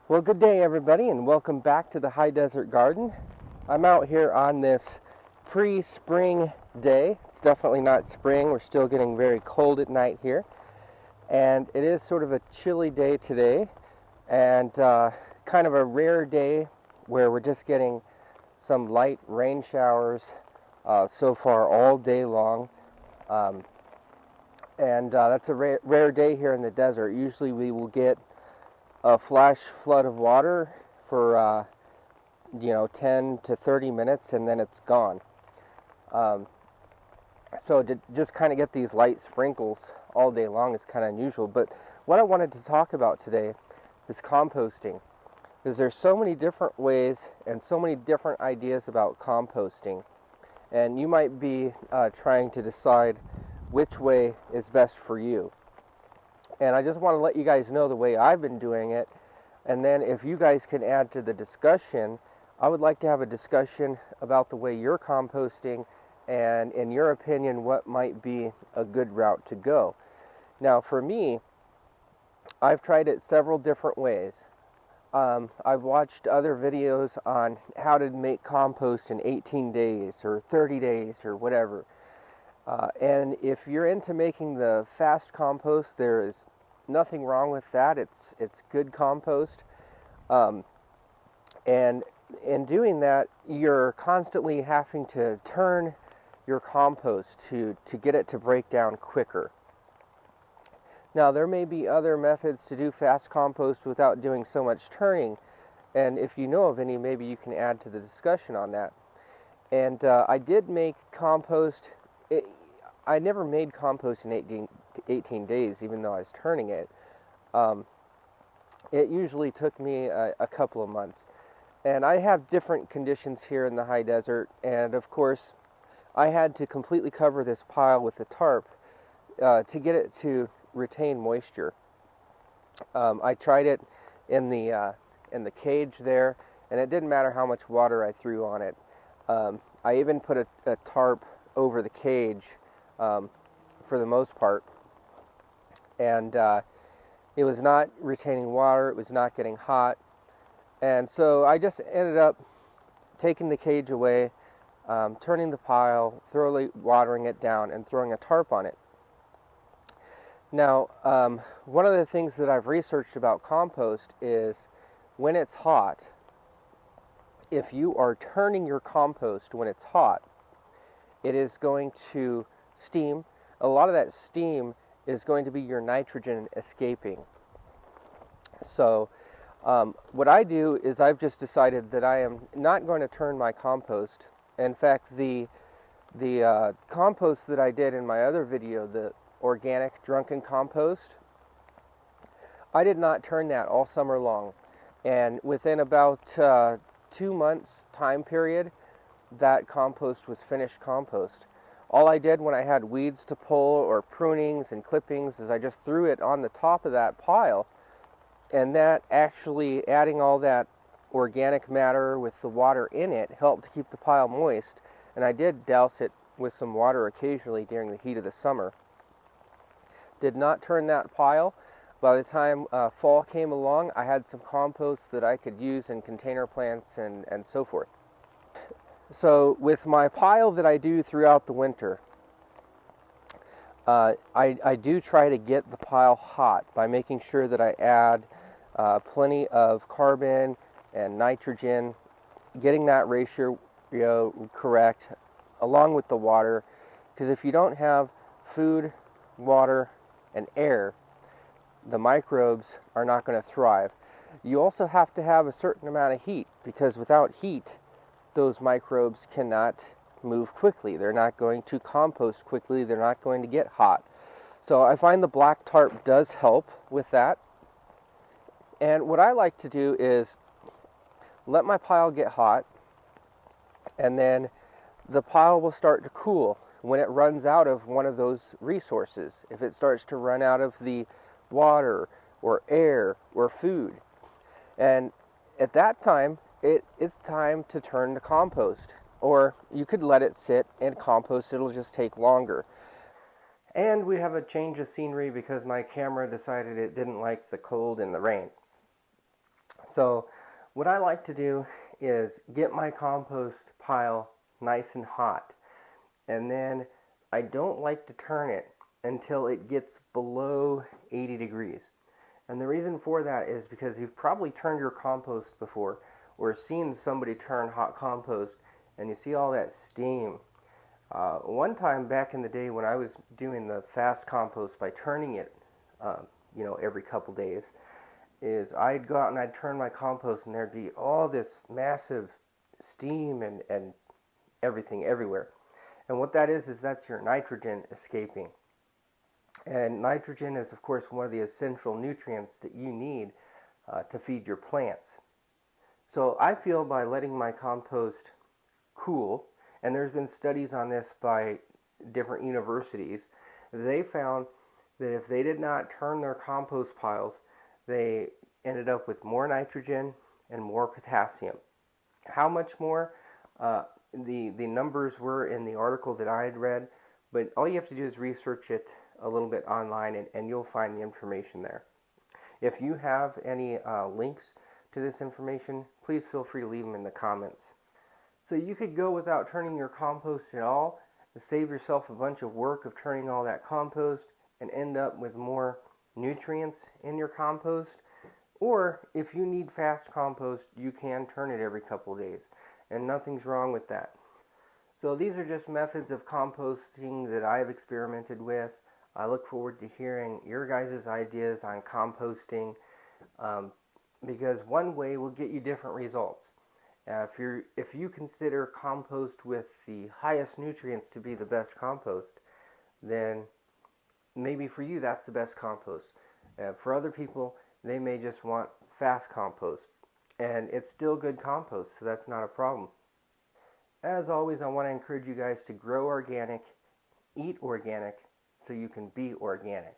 Well, good day everybody, and welcome back to the High Desert Garden. I'm out here on this pre-spring day. It's definitely not spring. We're still getting very cold at night here, and it is sort of a chilly day today, and kind of a rare day where we're just getting some light rain showers so far all day long. Um, and That's a rare day here in the desert. Usually we will get a flash flood of water for 10 to 30 minutes, and then it's gone. Um, so to just kind of get these light sprinkles all day long is kind of unusual. But what I wanted to talk about today is composting, because there's so many different ways and so many different ideas about composting, and you might be trying to decide which way is best for you. And I just want to let you guys know the way I've been doing it, and then if you guys can add to the discussion, I would like to have a discussion about the way you're composting and, in your opinion, what might be a good route to go. Now, for me, I've tried it several different ways. I've watched other videos on how to make compost in 18 days or 30 days or whatever. And if you're into making the fast compost, there is nothing wrong with that. It's good compost. Um, and in doing that, you're constantly having to turn your compost to get it to break down quicker. Now, there may be other methods to do fast compost without doing so much turning, and if you know of any, maybe you can add to the discussion on that. And I did make compost. I never made compost in 18 days, even though I was turning it. Um, it usually took me a couple of months. And I have different conditions here in the high desert, and of course, I had to completely cover this pile with a tarp to get it to retain moisture. I tried it in the cage there, and it didn't matter how much water I threw on it. I even put a tarp over the cage for the most part, and it was not retaining water. It was not getting hot, and so I just ended up taking the cage away, turning the pile, thoroughly watering it down, and throwing a tarp on it. Now, one of the things that I've researched about compost is when it's hot, if you are turning your compost when it's hot, it is going to steam. A lot of that steam is going to be your nitrogen escaping. So what I do is I've just decided that I am not going to turn my compost. In fact, the compost that I did in my other video, the organic drunken compost, I did not turn that all summer long. And within about 2 months time period, that compost was finished compost. All I did when I had weeds to pull or prunings and clippings is I just threw it on the top of that pile, and that actually, adding all that organic matter with the water in it, helped to keep the pile moist. And I did douse it with some water occasionally during the heat of the summer. Did not turn that pile. By the time fall came along, I had some compost that I could use in container plants and so forth. So with my pile that I do throughout the winter, I do try to get the pile hot by making sure that I add plenty of carbon and nitrogen, getting that ratio correct, along with the water, because if you don't have food, water, and air, the microbes are not going to thrive. You also have to have a certain amount of heat, because without heat, those microbes cannot move quickly. They're not going to compost quickly. They're not going to get hot. So I find the black tarp does help with that. And what I like to do is let my pile get hot, and then the pile will start to cool when it runs out of one of those resources. If it starts to run out of the water or air or food. And at that time, it's time to turn to compost. Or you could let it sit and compost. It'll just take longer. And we have a change of scenery because my camera decided it didn't like the cold and the rain. So what I like to do is get my compost pile nice and hot, and then I don't like to turn it until it gets below 80 degrees. And the reason for that is because you've probably turned your compost before or seen somebody turn hot compost and you see all that steam. One time back in the day when I was doing the fast compost by turning it, uh, every couple days, is I'd go out and I'd turn my compost and there'd be all this massive steam and everything everywhere. And what that is that's your nitrogen escaping. And nitrogen is, of course, one of the essential nutrients that you need to feed your plants. So I feel by letting my compost cool, and there's been studies on this by different universities, they found that if they did not turn their compost piles, they ended up with more nitrogen and more potassium. How much more? Uh, the numbers were in the article that I had read, but all you have to do is research it a little bit online, and you'll find the information there. If you have any links to this information, please feel free to leave them in the comments. So you could go without turning your compost at all, and save yourself a bunch of work of turning all that compost, and end up with more nutrients in your compost. Or if you need fast compost, you can turn it every couple of days, and nothing's wrong with that. So these are just methods of composting that I've experimented with. I look forward to hearing your guys' ideas on composting, um, because one way will get you different results. If you consider compost with the highest nutrients to be the best compost, then maybe for you that's the best compost. For other people, they may just want fast compost, and it's still good compost, so that's not a problem. As always, I want to encourage you guys to grow organic, eat organic, so you can be organic.